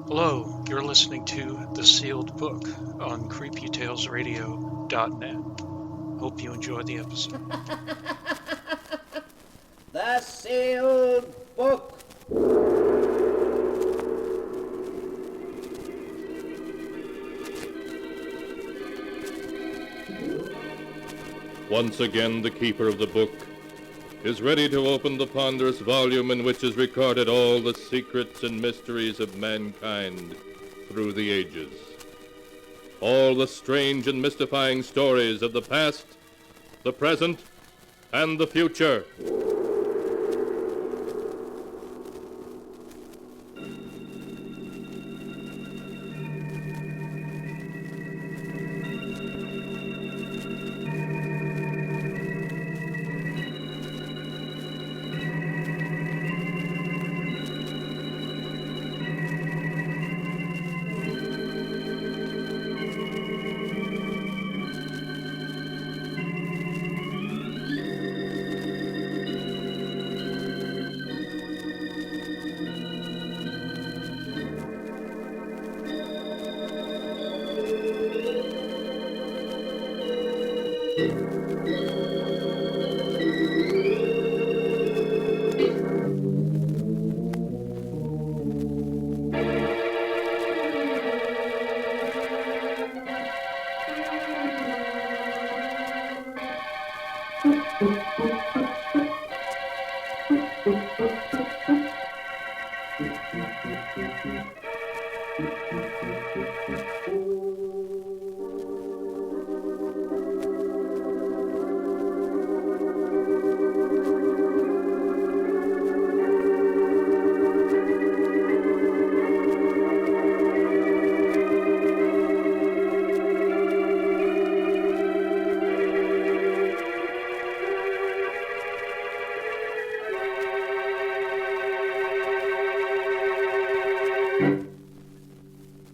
Hello, you're listening to The Sealed Book on creepytalesradio.net. Hope you enjoy the episode. The Sealed Book. Once again, the keeper of the book is ready to open the ponderous volume in which is recorded all the secrets and mysteries of mankind through the ages. All the strange and mystifying stories of the past, the present, and the future.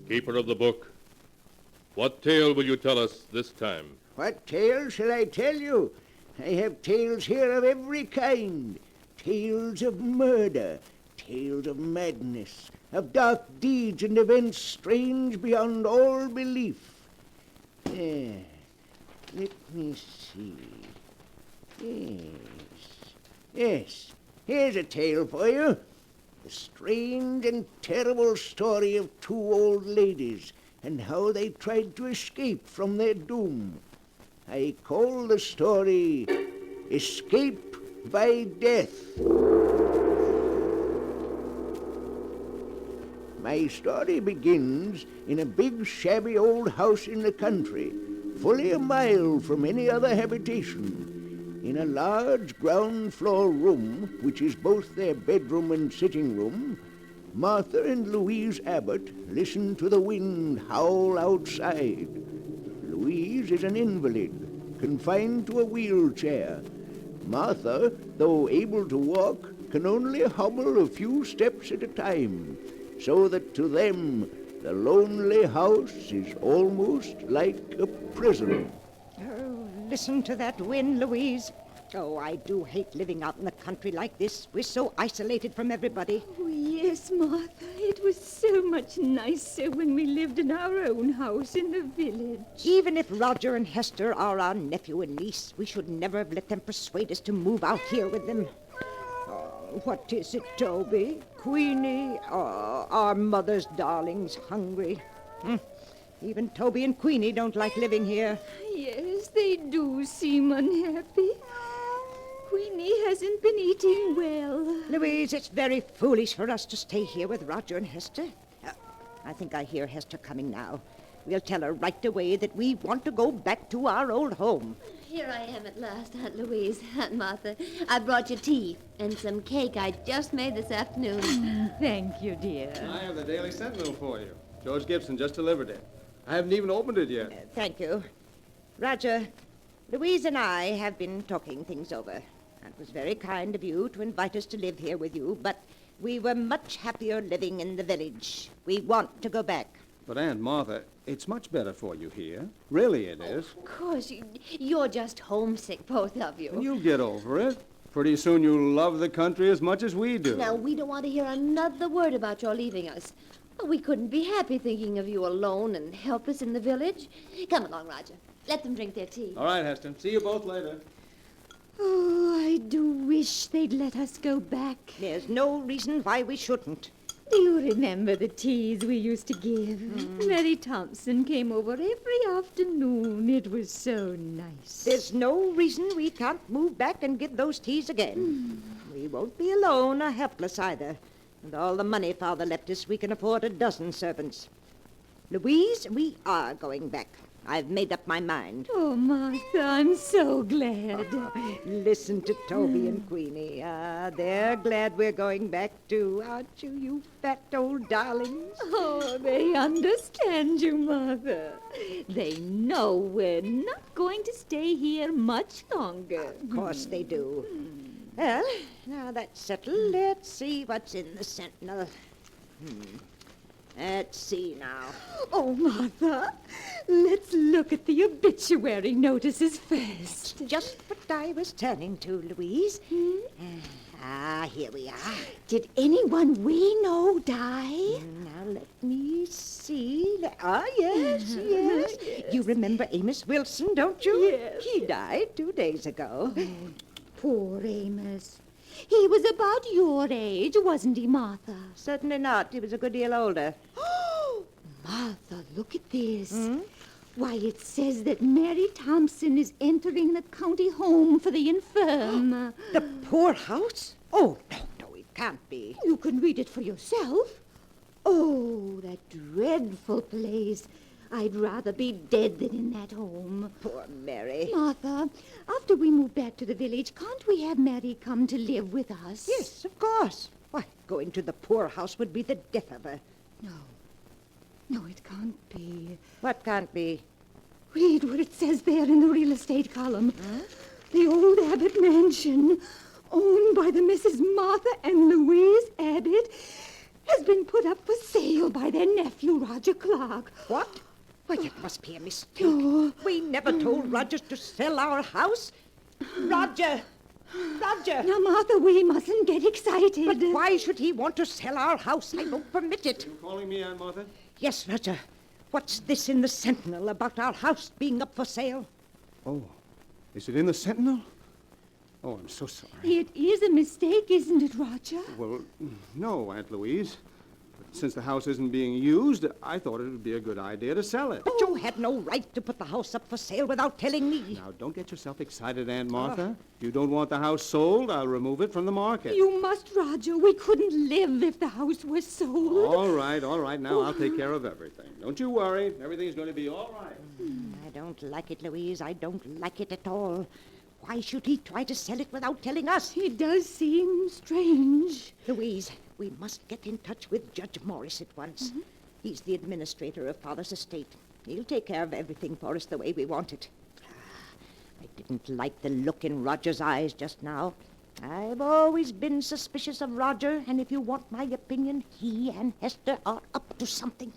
Keeper of the book, what tale will you tell us this time? What tale shall I tell you? I have tales here of every kind. Tales of murder, tales of madness, of dark deeds and events strange beyond all belief. Let me see. Yes, here's a tale for you. The strange and terrible story of two old ladies and how they tried to escape from their doom. I call the story Escape by Death. My story begins in a big, shabby old house in the country, fully a mile from any other habitation. In a large ground-floor room, which is both their bedroom and sitting room, Martha and Louise Abbott listen to the wind howl outside. Louise is an invalid, confined to a wheelchair. Martha, though able to walk, can only hobble a few steps at a time, so that to them the lonely house is almost like a prison. Oh, listen to that wind, Louise. Oh, I do hate living out in the country like this. We're so isolated from everybody. Oh, yes, Martha. It was so much nicer when we lived in our own house in the village. Even if Roger and Hester are our nephew and niece, we should never have let them persuade us to move out here with them. Oh, what is it, Toby? Queenie? Oh, our mother's darling's hungry. Even Toby and Queenie don't like living here. Yes, they do seem unhappy. Queenie hasn't been eating well. Louise, it's very foolish for us to stay here with Roger and Hester. I think I hear Hester coming now. We'll tell her right away that we want to go back to our old home. Here I am at last, Aunt Louise, Aunt Martha. I brought you tea and some cake I just made this afternoon. Thank you, dear. I have the Daily Sentinel for you. George Gibson just delivered it. I haven't even opened it yet. Thank you. Roger, Louise and I have been talking things over. It was very kind of you to invite us to live here with you, but we were much happier living in the village. We want to go back. But, Aunt Martha, it's much better for you here. Really it is. Of course, you're just homesick, both of you. And you'll get over it. Pretty soon you'll love the country as much as we do. Now, we don't want to hear another word about your leaving us. We couldn't be happy thinking of you alone and helpless in the village. Come along, Roger. Let them drink their tea. All right, Hester. See you both later. Oh, I do wish they'd let us go back. There's no reason why we shouldn't. Do you remember the teas we used to give? Mary Thompson came over every afternoon. It was so nice. There's no reason we can't move back and give those teas again. We won't be alone or helpless either. With all the money Father left us, we can afford a dozen servants. Louise, we are going back. I've made up my mind. Oh, Martha, I'm so glad. Listen to Toby and Queenie. They're glad we're going back too, aren't you, you fat old darlings? Oh, they understand you, Mother. They know we're not going to stay here much longer. Of course they do. Well, now that's settled. Let's see what's in the Sentinel. Let's see now. Oh, Martha, let's look at the obituary notices first. Just what I was turning to, Louise. Here we are. Did anyone we know die? Now, let me see. Yes, yes. You remember Amos Wilson, don't you? Yes. He died 2 days ago. Poor Amos. He was about your age, wasn't he, Martha? Certainly not. He was a good deal older. Oh, Martha, look at this. Why, it says that Mary Thompson is entering the county home for the infirm. The poorhouse? Oh, no, it can't be. You can read it for yourself. Oh, that dreadful place. I'd rather be dead than in that home. Poor Mary. Martha, after we move back to the village, can't we have Mary come to live with us? Yes, of course. Why, going to the poorhouse would be the death of her. No, it can't be. What can't be? Read what it says there in the real estate column. The old Abbott mansion, owned by the Mrs. Martha and Louise Abbott, has been put up for sale by their nephew, Roger Clark. What? Why, it must be a mistake. Oh. We never told Roger to sell our house. Roger! Roger! Now, Martha, we mustn't get excited. But why should he want to sell our house? I won't permit it. You calling me, Aunt Martha? Yes, Roger. What's this in the Sentinel about our house being up for sale? Oh, is it in the Sentinel? Oh, I'm so sorry. It is a mistake, isn't it, Roger? Well, no, Aunt Louise. But since the house isn't being used, I thought it would be a good idea to sell it. But you had no right to put the house up for sale without telling me. Now, don't get yourself excited, Aunt Martha. If you don't want the house sold, I'll remove it from the market. You must, Roger. We couldn't live if the house was sold. All right. Now I'll take care of everything. Don't you worry. Everything's going to be all right. I don't like it, Louise. I don't like it at all. Why should he try to sell it without telling us? It does seem strange. Louise, we must get in touch with Judge Morris at once. He's the administrator of Father's estate. He'll take care of everything for us the way we want it. I didn't like the look in Roger's eyes just now. I've always been suspicious of Roger, and if you want my opinion, he and Hester are up to something.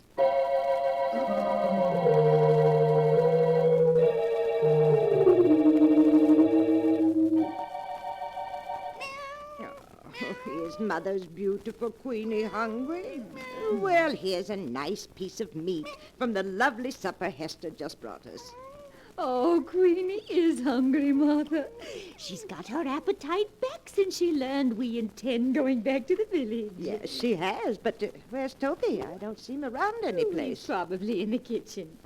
Is Mother's beautiful Queenie hungry? Well, here's a nice piece of meat from the lovely supper Hester just brought us. Oh, Queenie is hungry, Martha. She's got her appetite back since she learned we intend going back to the village. Yes, she has, but where's Toby? I don't see him around any He's place. probably in the kitchen.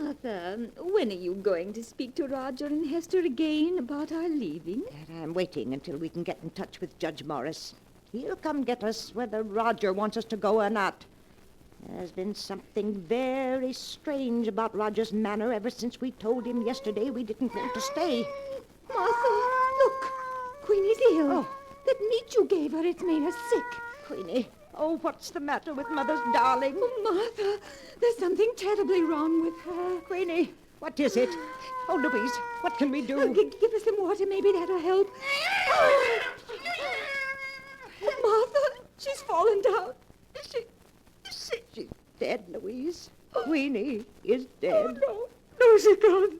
Martha, when are you going to speak to Roger and Hester again about our leaving? I'm waiting until we can get in touch with Judge Morris. He'll come get us whether Roger wants us to go or not. There's been something very strange about Roger's manner ever since we told him yesterday we didn't want to stay. Martha, look. Queenie's ill. Oh. That meat you gave her, it's made her sick. Queenie, oh, what's the matter with Mother's darling? Oh, Martha, there's something terribly wrong with her. Queenie, what is it? Oh, Louise, what can we do? Give her some water, maybe that'll help. Oh, Martha, she's fallen down. She's dead, Louise. Queenie is dead. Oh, no, she can't.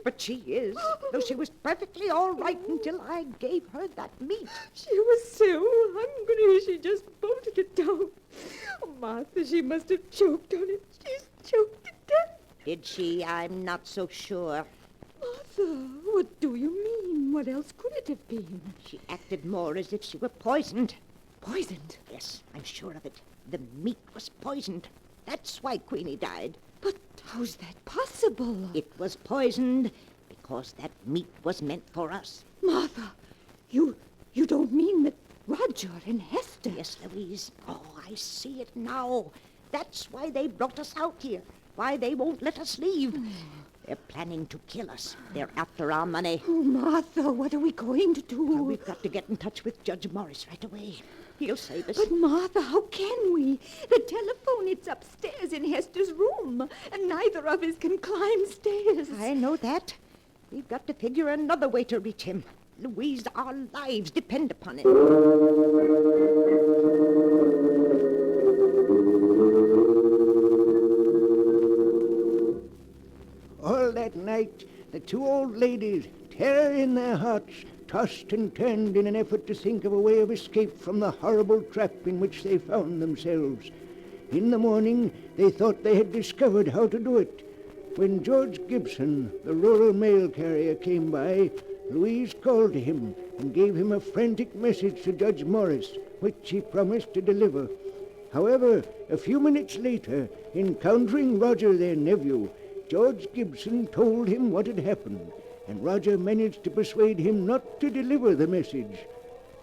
But she is, though she was perfectly all right until I gave her that meat. She was so hungry, she just bolted it down. Oh, Martha, she must have choked on it. She's choked to death. Did she? I'm not so sure. Martha, what do you mean? What else could it have been? She acted more as if she were poisoned. Poisoned? Yes, I'm sure of it. The meat was poisoned. That's why Queenie died. But how's that possible? It was poisoned because that meat was meant for us. Martha, you don't mean that Roger and Hester... Yes, Louise. Oh, I see it now. That's why they brought us out here. Why they won't let us leave. They're planning to kill us. They're after our money. Oh, Martha, what are we going to do? Well, we've got to get in touch with Judge Morris right away. He'll save us. But, Martha, how can we? The telephone, it's upstairs in Hester's room, and neither of us can climb stairs. I know that. We've got to figure another way to reach him. Louise, our lives depend upon it. All that night, the two old ladies, terror in their hearts, tossed and turned in an effort to think of a way of escape from the horrible trap in which they found themselves. In the morning, they thought they had discovered how to do it. When George Gibson, the rural mail carrier, came by, Louise called to him and gave him a frantic message to Judge Morris, which he promised to deliver. However, a few minutes later, encountering Roger, their nephew, George Gibson told him what had happened, and Roger managed to persuade him not to deliver the message.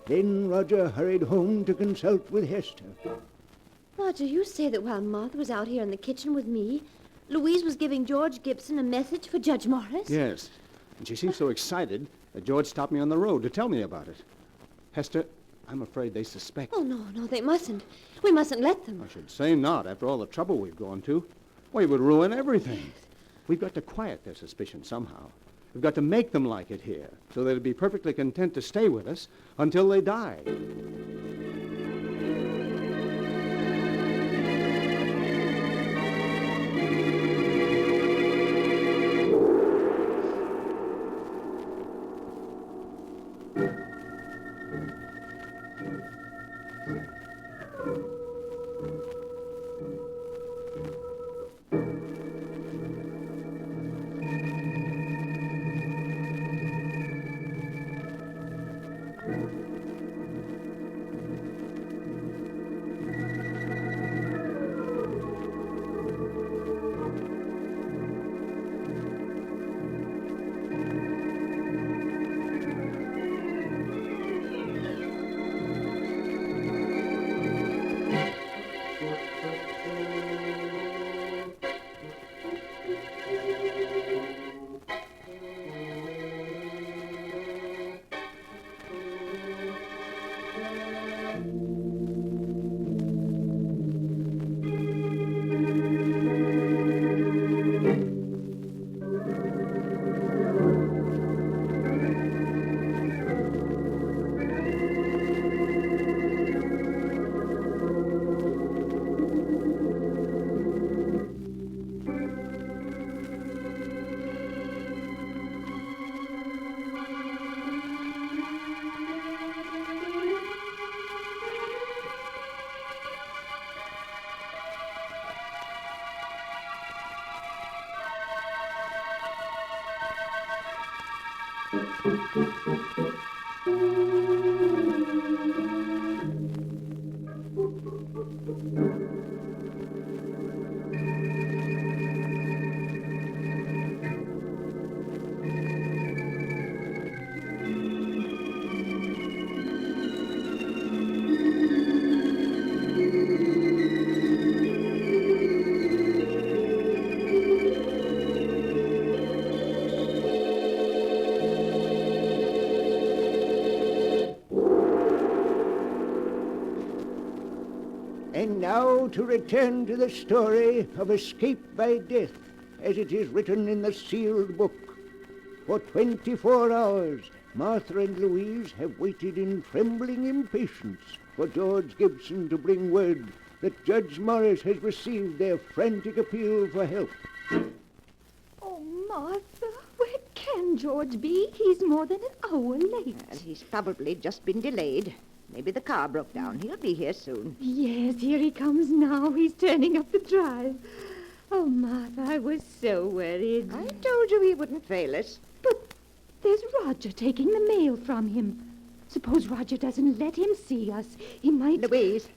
Then Roger hurried home to consult with Hester. Roger, you say that while Martha was out here in the kitchen with me, Louise was giving George Gibson a message for Judge Morris? Yes, and she seemed so excited that George stopped me on the road to tell me about it. Hester, I'm afraid they suspect. Oh, no, they mustn't. We mustn't let them. I should say not, after all the trouble we've gone to. Well, it would ruin everything. We've got to quiet their suspicion somehow. We've got to make them like it here, so they'll be perfectly content to stay with us until they die. And now to return to the story of escape by death, as it is written in the sealed book. For 24 hours, Martha and Louise have waited in trembling impatience for George Gibson to bring word that Judge Morris has received their frantic appeal for help. Oh, Martha, where can George be? He's more than an hour late. Well, he's probably just been delayed. Maybe the car broke down. He'll be here soon. Yes, here he comes now. He's turning up the drive. Oh, Martha, I was so worried. I told you he wouldn't fail us. But there's Roger taking the mail from him. Suppose Roger doesn't let him see us. He might... Louise,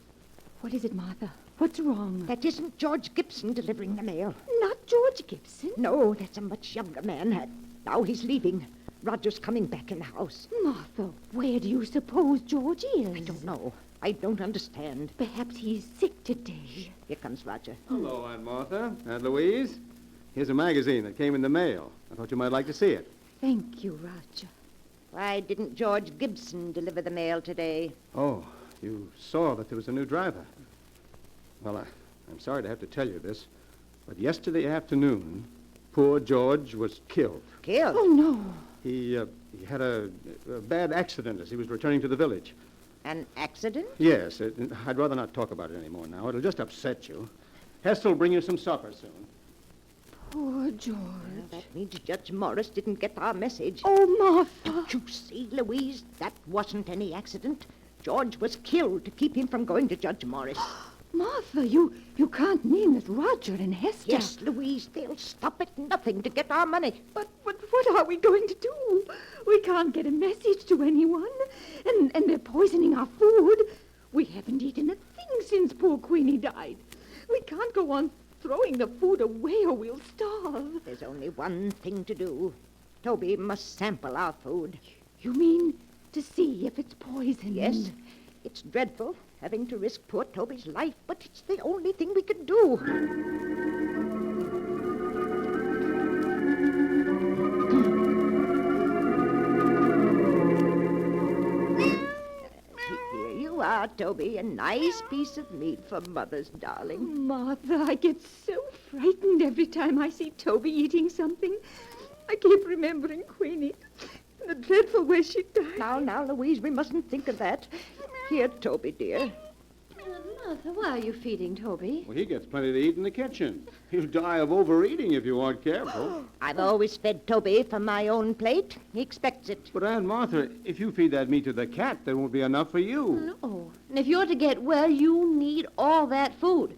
What is it, Martha? What's wrong? that isn't George Gibson delivering the mail. Not George Gibson. No, that's a much younger man. Now he's leaving. Roger's coming back in the house. Martha, where do you suppose George is? I don't know. I don't understand. Perhaps he's sick today. Here comes Roger. Hello, Aunt Martha. Aunt Louise. Here's a magazine that came in the mail. I thought you might like to see it. Thank you, Roger. Why didn't George Gibson deliver the mail today? Oh, you saw that there was a new driver. Well, I'm sorry to have to tell you this, but yesterday afternoon, poor George was killed. Killed? Oh, no. He had a bad accident as he was returning to the village. An accident? Yes, I'd rather not talk about it anymore now. It'll just upset you. Hester will bring you some supper soon. Poor George. Well, that means Judge Morris didn't get our message. Oh, Martha. Don't you see, Louise? That wasn't any accident. George was killed to keep him from going to Judge Morris. Martha, you can't mean that Roger and Hester... Yes, Louise, they'll stop at nothing to get our money. But what are we going to do? We can't get a message to anyone. And they're poisoning our food. We haven't eaten a thing since poor Queenie died. We can't go on throwing the food away or we'll starve. There's only one thing to do. Toby must sample our food. You mean to see if it's poison? Yes, it's dreadful having to risk poor Toby's life, but it's the only thing we can do. Here you are, Toby, a nice piece of meat for Mother's darling. Martha, I get so frightened every time I see Toby eating something. I keep remembering Queenie, the dreadful way she died. Now, Louise, we mustn't think of that. Here, Toby, dear. Martha, why are you feeding Toby? Well, he gets plenty to eat in the kitchen. He'll die of overeating if you aren't careful. I've always fed Toby from my own plate. He expects it. But, Aunt Martha, if you feed that meat to the cat, there won't be enough for you. No. And if you're to get well, you need all that food.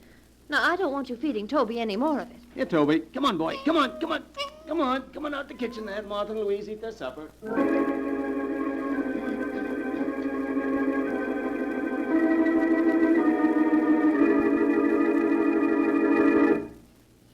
Now, I don't want you feeding Toby any more of it. Here, Toby. Come on, boy. Come on. Come on out the kitchen there. Martha and Louise eat their supper.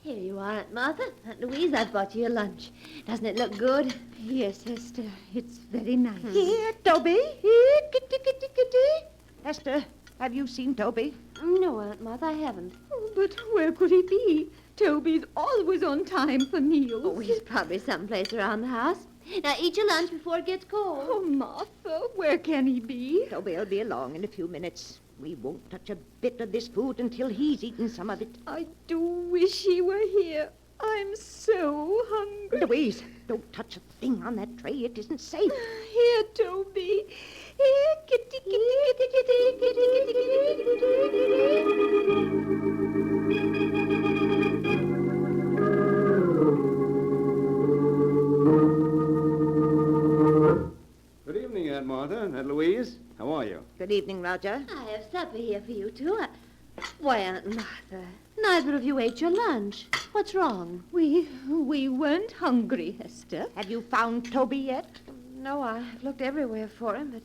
Here you are, Aunt Martha. Aunt Louise, I've bought you your lunch. Doesn't it look good? Yes, Hester, it's very nice. Here, Toby. Here, kitty, kitty, kitty. Hester, have you seen Toby? No, Aunt Martha, I haven't. Oh, but where could he be? Toby's always on time for meals. Oh, he's probably someplace around the house. Now, eat your lunch before it gets cold. Oh, Martha, where can he be? Toby'll be along in a few minutes. We won't touch a bit of this food until he's eaten some of it. I do wish he were here. I'm so hungry. Louise, don't touch a thing on that tray. It isn't safe. Here, Toby. Here, kitty, kitty, kitty, kitty, kitty, kitty, kitty, Good evening, Aunt Martha. Aunt Louise, how are you? Good evening, Roger. I have supper here for you, too. Why, Aunt Martha, neither of you ate your lunch. What's wrong? We weren't hungry, Hester. Have you found Toby yet? No, I've looked everywhere for him, but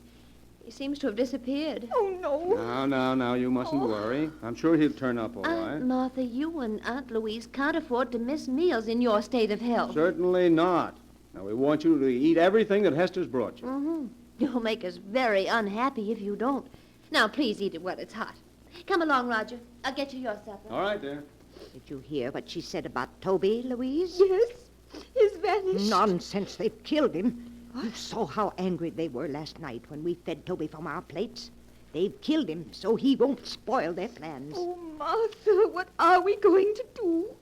he seems to have disappeared. Oh, no. Now, you mustn't worry. I'm sure he'll turn up all right. Aunt Martha, you and Aunt Louise can't afford to miss meals in your state of health. Certainly not. Now, we want you to eat everything that Hester's brought you. Mm-hmm. You'll make us very unhappy if you don't. Now, please eat it while it's hot. Come along, Roger. I'll get you your supper. All right, dear. Did you hear what she said about Toby, Louise? Yes, he's vanished. Nonsense. They've killed him. You saw how angry they were last night when we fed Toby from our plates. They've killed him so he won't spoil their plans. Oh, Martha, what are we going to do?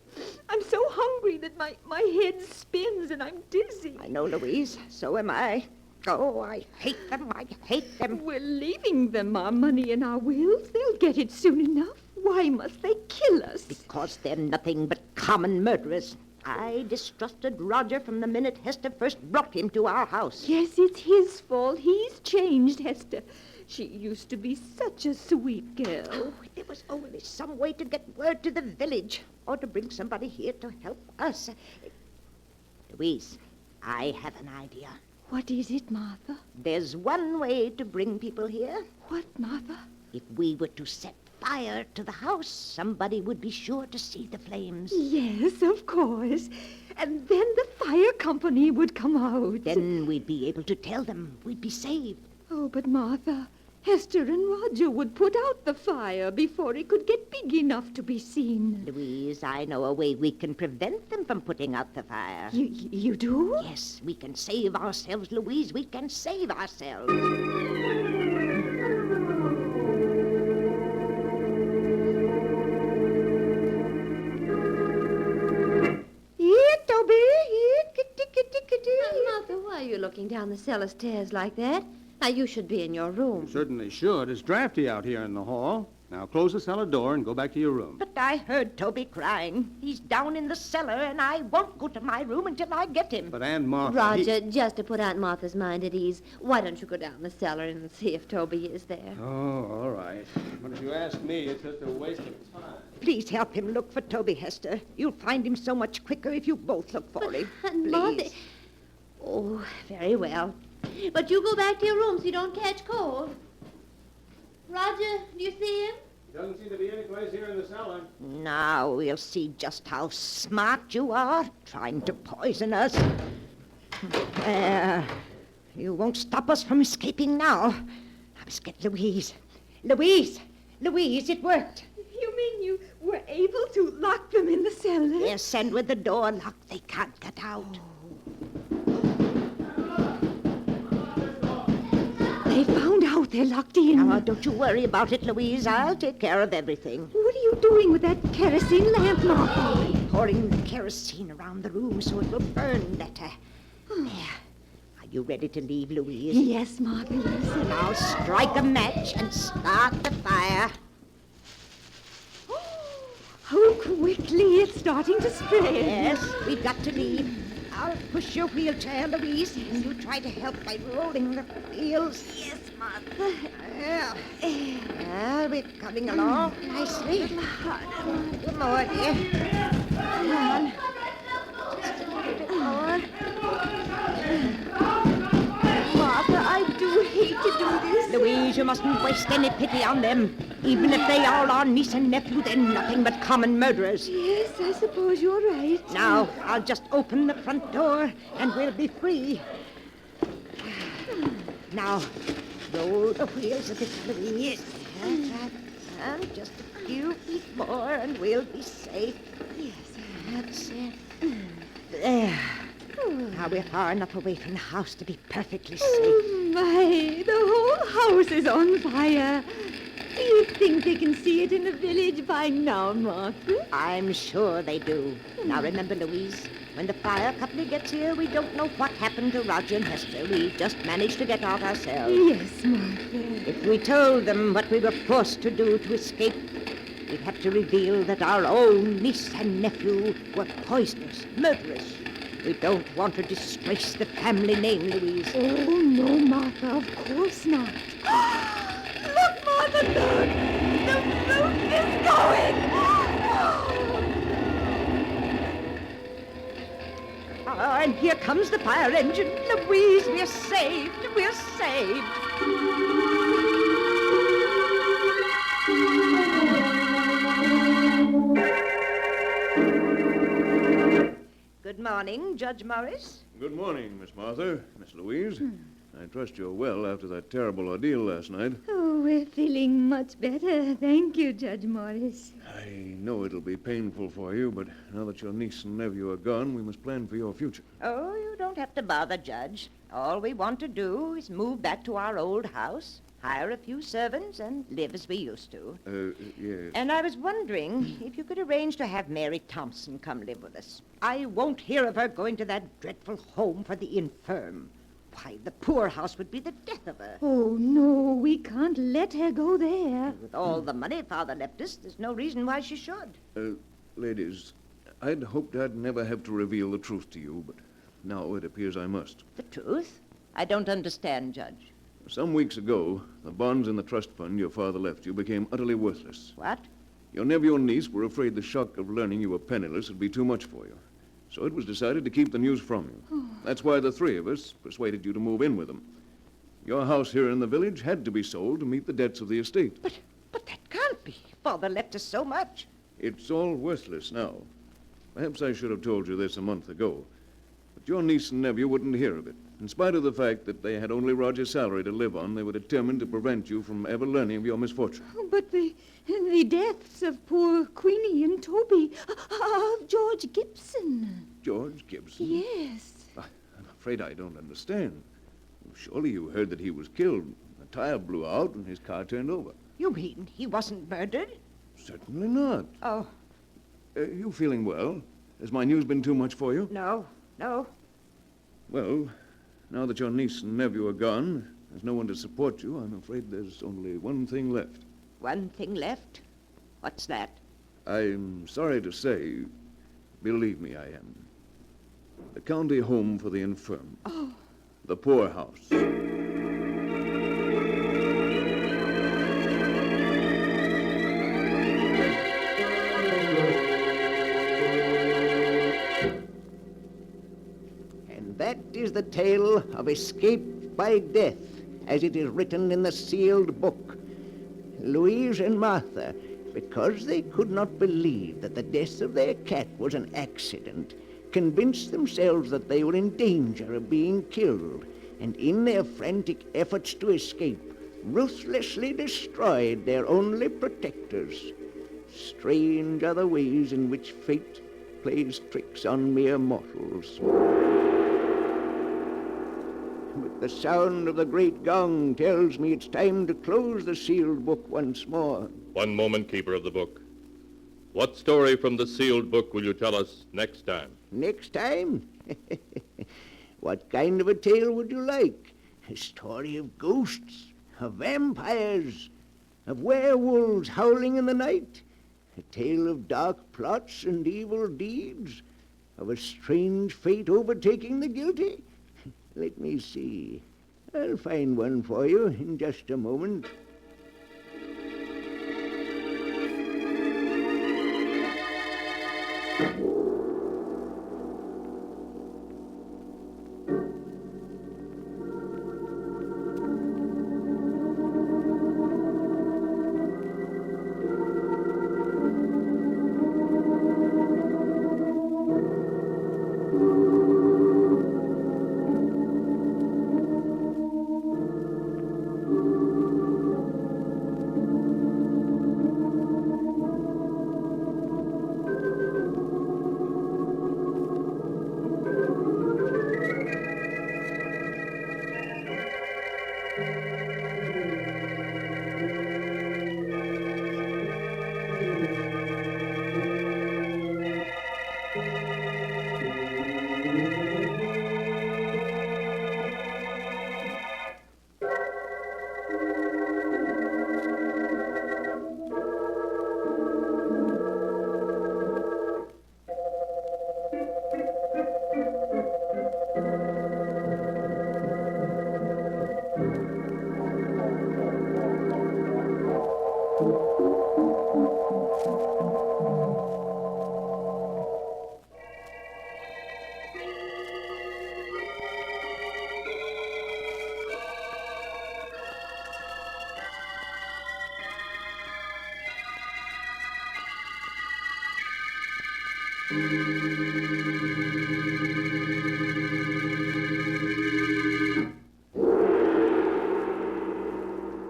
I'm so hungry that my head spins and I'm dizzy. I know, Louise. So am I. Oh, I hate them. I hate them. We're leaving them our money and our wills. They'll get it soon enough. Why must they kill us? Because they're nothing but common murderers. I distrusted Roger from the minute Hester first brought him to our house. Yes, it's his fault. He's changed, Hester. She used to be such a sweet girl. Oh, if there was only some way to get word to the village, or to bring somebody here to help us. Louise, I have an idea. What is it, Martha? There's one way to bring people here. What, Martha? If we were to set fire to the house, somebody would be sure to see the flames. Yes, of course. And then the fire company would come out. Then we'd be able to tell them we'd be saved. Oh, but Martha, Hester and Roger would put out the fire before it could get big enough to be seen. Louise, I know a way we can prevent them from putting out the fire. You do? Yes, we can save ourselves, Louise. We can save ourselves. Here, Toby. Here, kitty, kitty, kitty. Martha, why are you looking down the cellar stairs like that? Now, you should be in your room. Certainly should. It's drafty out here in the hall. Now close the cellar door and go back to your room. But I heard Toby crying. He's down in the cellar, and I won't go to my room until I get him. But Aunt Martha... Roger, just to put Aunt Martha's mind at ease, why don't you go down the cellar and see if Toby is there? Oh, all right. But if you ask me, it's just a waste of time. Please help him look for Toby, Hester. You'll find him so much quicker if you both look for him. Aunt Martha... Please. Oh, very well. But you go back to your room so you don't catch cold. Roger, do you see him? Doesn't seem to be any place here in the cellar. Now we'll see just how smart you are, trying to poison us. There. You won't stop us from escaping now. Now let's get Louise. Louise! Louise, it worked. You mean you were able to lock them in the cellar? Yes, and with the door locked, they can't get out. They found out they're locked in. Now, don't you worry about it, Louise. I'll take care of everything. What are you doing with that kerosene lamp, Martha? Pouring the kerosene around the room so it will burn better. There. Are you ready to leave, Louise? Yes, Martha, yes. Now strike a match and start the fire. How quickly it's starting to spread. Yes, we've got to leave. I'll push your wheelchair, Louise, and you try to help by rolling the wheels. Yes, Martha. Well, we're coming along nicely. A little more, dear. Come on. Just a little bit more. Martha, I do hate to do this. Louise, you mustn't waste any pity on them. Even if they are our niece and nephew, they're nothing but common murderers. Yes, I suppose you're right. Now, I'll just open the front door, and we'll be free. Now, roll the wheels a bit, Louise. That's right. And just a few feet more, and we'll be safe. Yes, that's it. There. Now we're far enough away from the house to be perfectly safe. Oh, my. The whole house is on fire. Do you think they can see it in the village by now, Martha? I'm sure they do. Now remember, Louise, when the fire company gets here, we don't know what happened to Roger and Hester. We just managed to get out ourselves. Yes, Martha. If we told them what we were forced to do to escape, we'd have to reveal that our own niece and nephew were poisoners, murderers. We don't want to disgrace the family name, Louise. Oh, no, Martha, of course not. Look, Martha, look! The flute is going! Oh, and here comes the fire engine. Louise, we're saved. We're saved. Good morning, Judge Morris. Good morning, Miss Martha, Miss Louise. I trust you're well after that terrible ordeal last night. Oh, we're feeling much better. Thank you, Judge Morris. I know it'll be painful for you, but now that your niece and nephew are gone, we must plan for your future. Oh, you don't have to bother, Judge. All we want to do is move back to our old house, hire a few servants, and live as we used to. Yes. And I was wondering if you could arrange to have Mary Thompson come live with us. I won't hear of her going to that dreadful home for the infirm. Why, the poorhouse would be the death of her. Oh, no, we can't let her go there. With all the money Father left us, there's no reason why she should. Ladies, I'd hoped I'd never have to reveal the truth to you, but now it appears I must. The truth? I don't understand, Judge. Some weeks ago, the bonds in the trust fund your father left you became utterly worthless. What? Your nephew and niece were afraid the shock of learning you were penniless would be too much for you. So it was decided to keep the news from you. That's why the three of us persuaded you to move in with them. Your house here in the village had to be sold to meet the debts of the estate. But that can't be. Father left us so much. It's all worthless now. Perhaps I should have told you this a month ago. But your niece and nephew wouldn't hear of it. In spite of the fact that they had only Roger's salary to live on, they were determined to prevent you from ever learning of your misfortune. Oh, but the deaths of poor Queenie and Toby, of George Gibson. George Gibson? Yes. I'm afraid I don't understand. Surely you heard that he was killed. The tire blew out and his car turned over. You mean he wasn't murdered? Certainly not. Oh, You feeling well? Has my news been too much for you? no. Well, now that your niece and nephew are gone, there's no one to support you, I'm afraid there's only one thing left. One thing left? What's that? I'm sorry to say, believe me, I am. The county home for the infirm. Oh. The poorhouse. And that is the tale of escape by death, as it is written in the sealed book. Louise and Martha, because they could not believe that the death of their cat was an accident, convinced themselves that they were in danger of being killed, and in their frantic efforts to escape, ruthlessly destroyed their only protectors. Strange are the ways in which fate plays tricks on mere mortals. But the sound of the great gong tells me it's time to close the sealed book once more. One moment, keeper of the book. What story from the sealed book will you tell us next time? Next time? What kind of a tale would you like? A story of ghosts, of vampires, of werewolves howling in the night? A tale of dark plots and evil deeds? Of a strange fate overtaking the guilty? Let me see. I'll find one for you in just a moment.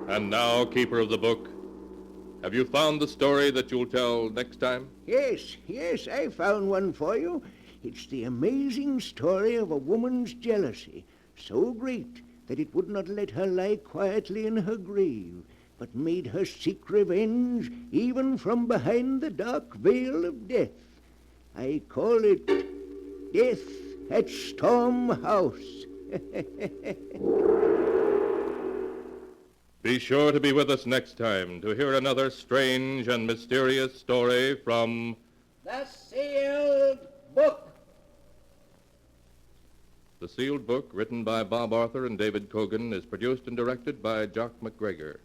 And now, keeper of the book, have you found the story that you'll tell next time? Yes, I found one for you. It's the amazing story of a woman's jealousy, so great that it would not let her lie quietly in her grave, but made her seek revenge even from behind the dark veil of death. I call it Death at Storm House. Be sure to be with us next time to hear another strange and mysterious story from The Sealed Book. The Sealed Book, written by Bob Arthur and David Cogan, is produced and directed by Jock McGregor.